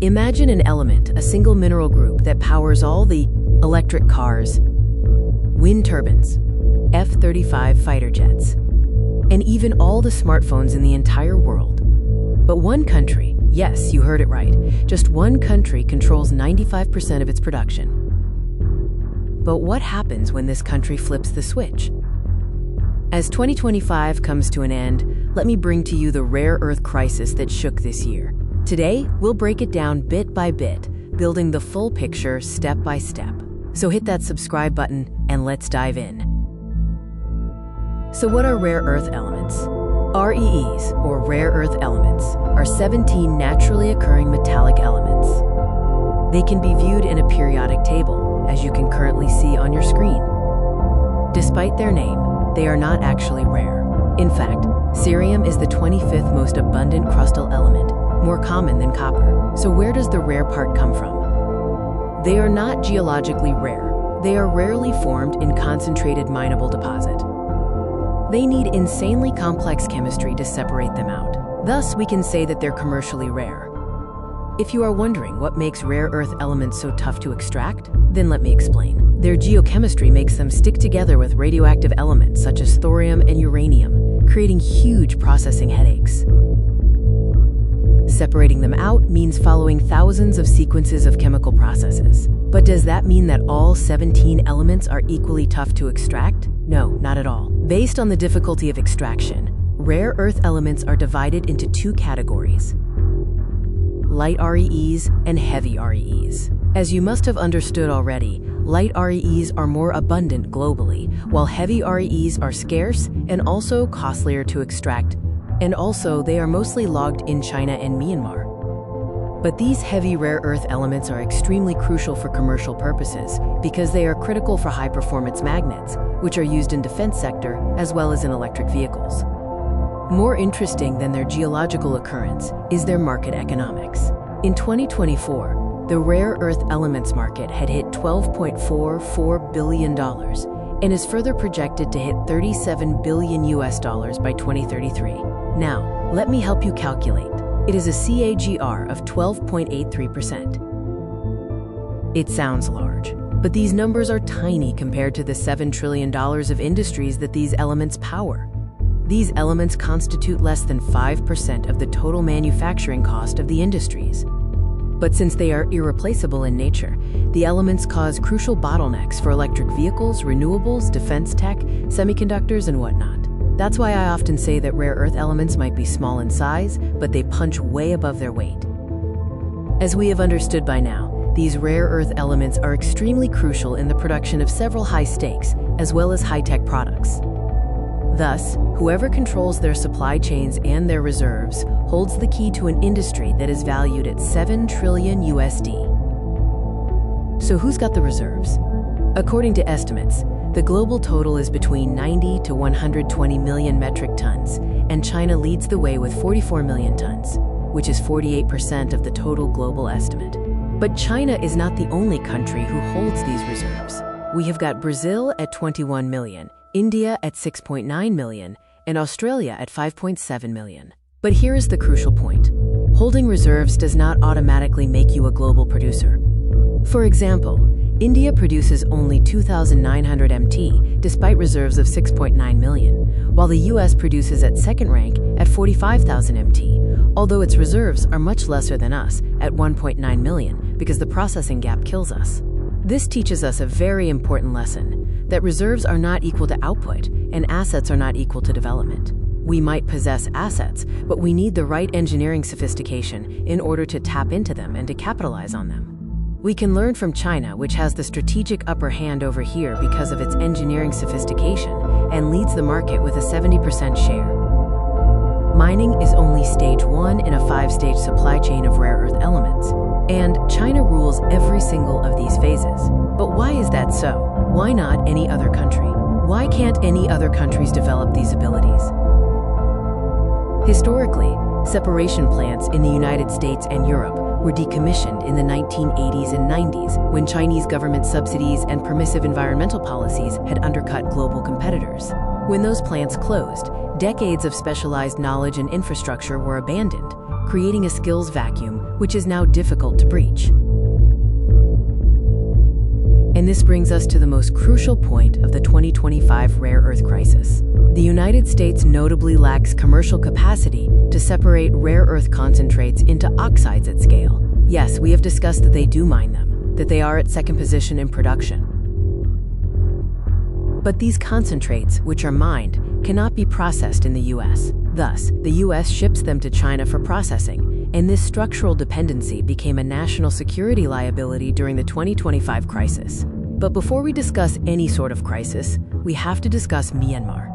Imagine an element, a single mineral group that powers all the electric cars, wind turbines, F-35 fighter jets, and even all the smartphones in the entire world. But one country, yes, you heard it right, just one country controls 95% of its production. But what happens when this country flips the switch? As 2025 comes to an end, let me bring to you the rare earth crisis that shook this year. Today, we'll break it down bit by bit, building the full picture step by step. So hit that subscribe button and let's dive in. So what are rare earth elements? REEs, or rare earth elements, are 17 naturally occurring metallic elements. They can be viewed in a periodic table, as you can currently see on your screen. Despite their name, they are not actually rare. In fact, cerium is the 25th most abundant crustal element, more common than copper. So where does the rare part come from? They are not geologically rare. They are rarely formed in concentrated mineable deposit. They need insanely complex chemistry to separate them out. Thus, we can say that they're commercially rare. If you are wondering what makes rare earth elements so tough to extract, then let me explain. Their geochemistry makes them stick together with radioactive elements such as thorium and uranium, creating huge processing headaches. Separating them out means following thousands of sequences of chemical processes. But does that mean that all 17 elements are equally tough to extract? No, not at all. Based on the difficulty of extraction, rare earth elements are divided into two categories: light REEs and heavy REEs. As you must have understood already, light REEs are more abundant globally, while heavy REEs are scarce and also costlier to extract. And also, they are mostly logged in China and Myanmar. But these heavy rare earth elements are extremely crucial for commercial purposes because they are critical for high-performance magnets, which are used in defense sector as well as in electric vehicles. More interesting than their geological occurrence is their market economics. In 2024, the rare earth elements market had hit $12.44 billion and is further projected to hit $37 billion by 2033. Now, let me help you calculate. It is a CAGR of 12.83%. It sounds large, but these numbers are tiny compared to the $7 trillion of industries that these elements power. These elements constitute less than 5% of the total manufacturing cost of the industries. But since they are irreplaceable in nature, the elements cause crucial bottlenecks for electric vehicles, renewables, defense tech, semiconductors, and whatnot. That's why I often say that rare earth elements might be small in size, but they punch way above their weight. As we have understood by now, these rare earth elements are extremely crucial in the production of several high-stakes, as well as high-tech products. Thus, whoever controls their supply chains and their reserves holds the key to an industry that is valued at $7 trillion USD. So who's got the reserves? According to estimates, the global total is between 90 to 120 million metric tons, and China leads the way with 44 million tons, which is 48% of the total global estimate. But China is not the only country who holds these reserves. We have got Brazil at 21 million, India at 6.9 million, and Australia at 5.7 million. But here is the crucial point. Holding reserves does not automatically make you a global producer. For example, India produces only 2,900 MT, despite reserves of 6.9 million, while the US produces at second rank at 45,000 MT, although its reserves are much lesser than us at 1.9 million because the processing gap kills us. This teaches us a very important lesson, that reserves are not equal to output and assets are not equal to development. We might possess assets, but we need the right engineering sophistication in order to tap into them and to capitalize on them. We can learn from China, which has the strategic upper hand over here because of its engineering sophistication and leads the market with a 70% share. Mining is only stage 1 in a 5-stage supply chain of rare earth elements, and China rules every single of these phases. But why is that so? Why not any other country? Why can't any other countries develop these abilities? Historically, separation plants in the United States and Europe were decommissioned in the 1980s and 90s when Chinese government subsidies and permissive environmental policies had undercut global competitors. When those plants closed, decades of specialized knowledge and infrastructure were abandoned, creating a skills vacuum which is now difficult to breach. And this brings us to the most crucial point of the 2025 rare earth crisis. The United States notably lacks commercial capacity to separate rare earth concentrates into oxides at scale. Yes, we have discussed that they do mine them, that they are at second position in production. But these concentrates, which are mined, cannot be processed in the U.S. Thus, the U.S. ships them to China for processing, and this structural dependency became a national security liability during the 2025 crisis. But before we discuss any sort of crisis, we have to discuss Myanmar.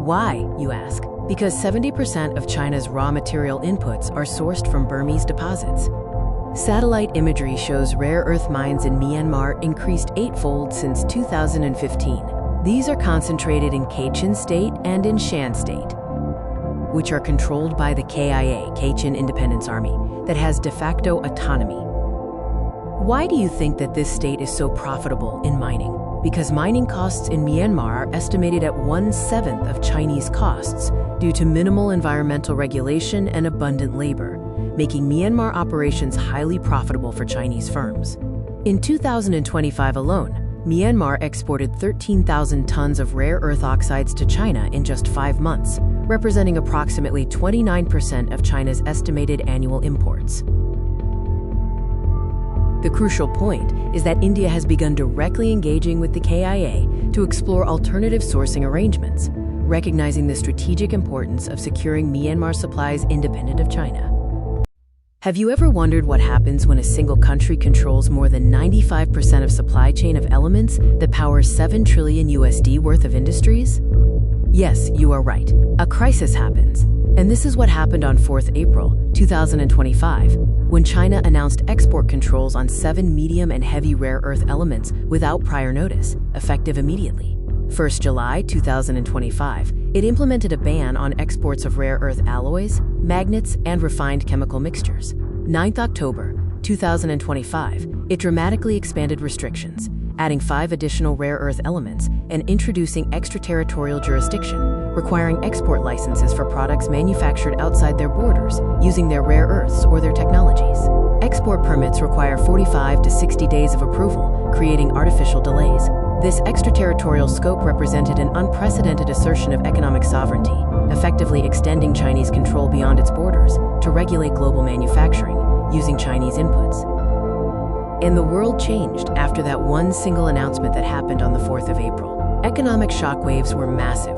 Why, you ask? Because 70% of China's raw material inputs are sourced from Burmese deposits. Satellite imagery shows rare earth mines in Myanmar increased 8-fold since 2015. These are concentrated in Kachin State and in Shan State, which are controlled by the KIA, Kachin Independence Army, that has de facto autonomy. Why do you think that this state is so profitable in mining? Because mining costs in Myanmar are estimated at 1/7 of Chinese costs due to minimal environmental regulation and abundant labor, making Myanmar operations highly profitable for Chinese firms. In 2025 alone, Myanmar exported 13,000 tons of rare earth oxides to China in just 5 months, representing approximately 29% of China's estimated annual imports. The crucial point is that India has begun directly engaging with the KIA to explore alternative sourcing arrangements, recognizing the strategic importance of securing Myanmar supplies independent of China. Have you ever wondered what happens when a single country controls more than 95% of supply chain of elements that power $7 trillion worth of industries? Yes, you are right. A crisis happens. And this is what happened on 4th April, 2025, when China announced export controls on 7 medium and heavy rare earth elements without prior notice, effective immediately. 1st July 2025, it implemented a ban on exports of rare earth alloys, magnets, and refined chemical mixtures. 9th October 2025, it dramatically expanded restrictions, adding 5 additional rare earth elements and introducing extraterritorial jurisdiction, requiring export licenses for products manufactured outside their borders using their rare earths or their technologies. Export permits require 45 to 60 days of approval, creating artificial delays. This extraterritorial scope represented an unprecedented assertion of economic sovereignty, effectively extending Chinese control beyond its borders to regulate global manufacturing using Chinese inputs. And the world changed after that one single announcement that happened on the 4th of April. Economic shockwaves were massive.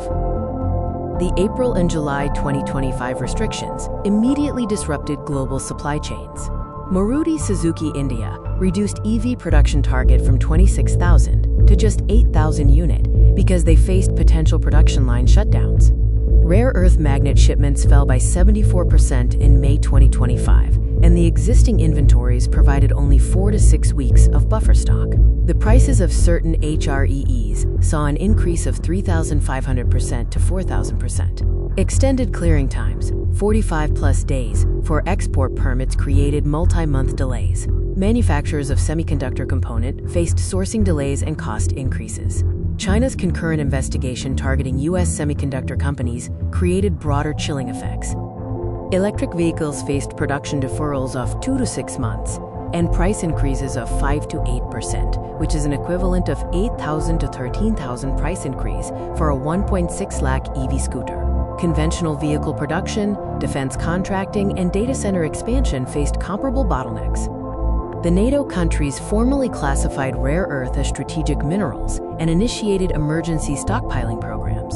The April and July 2025 restrictions immediately disrupted global supply chains. Maruti Suzuki India reduced EV production target from 26,000 to just 8,000 unit because they faced potential production line shutdowns. Rare earth magnet shipments fell by 74% in May 2025, and the existing inventories provided only 4 to 6 weeks of buffer stock. The prices of certain HREEs saw an increase of 3,500% to 4,000%. Extended clearing times, 45+ days, for export permits created multi-month delays. Manufacturers of semiconductor component faced sourcing delays and cost increases. China's concurrent investigation targeting U.S. semiconductor companies created broader chilling effects. Electric vehicles faced production deferrals of 2 to 6 months and price increases of 5 to 8%, which is an equivalent of 8,000 to 13,000 price increase for a 1.6 lakh EV scooter. Conventional vehicle production, defense contracting, and data center expansion faced comparable bottlenecks. The NATO countries formally classified rare earth as strategic minerals and initiated emergency stockpiling programs.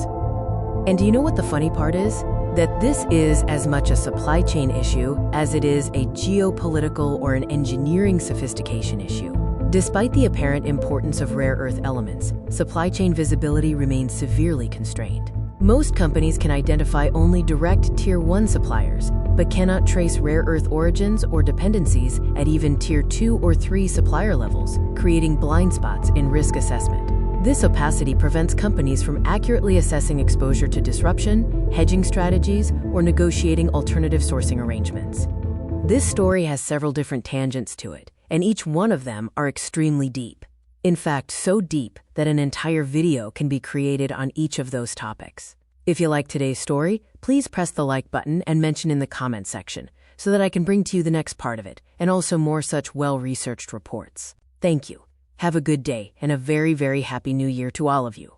And do you know what the funny part is? That this is as much a supply chain issue as it is a geopolitical or an engineering sophistication issue. Despite the apparent importance of rare earth elements, supply chain visibility remains severely constrained. Most companies can identify only direct Tier 1 suppliers, but cannot trace rare earth origins or dependencies at even Tier 2 or 3 supplier levels, creating blind spots in risk assessment. This opacity prevents companies from accurately assessing exposure to disruption, hedging strategies, or negotiating alternative sourcing arrangements. This story has several different tangents to it, and each one of them are extremely deep. In fact, so deep that an entire video can be created on each of those topics. If you like today's story, please press the like button and mention in the comment section. so that I can bring to you the next part of it, and also more such well-researched reports. Thank you. Have a good day, and a very, very happy new year to all of you.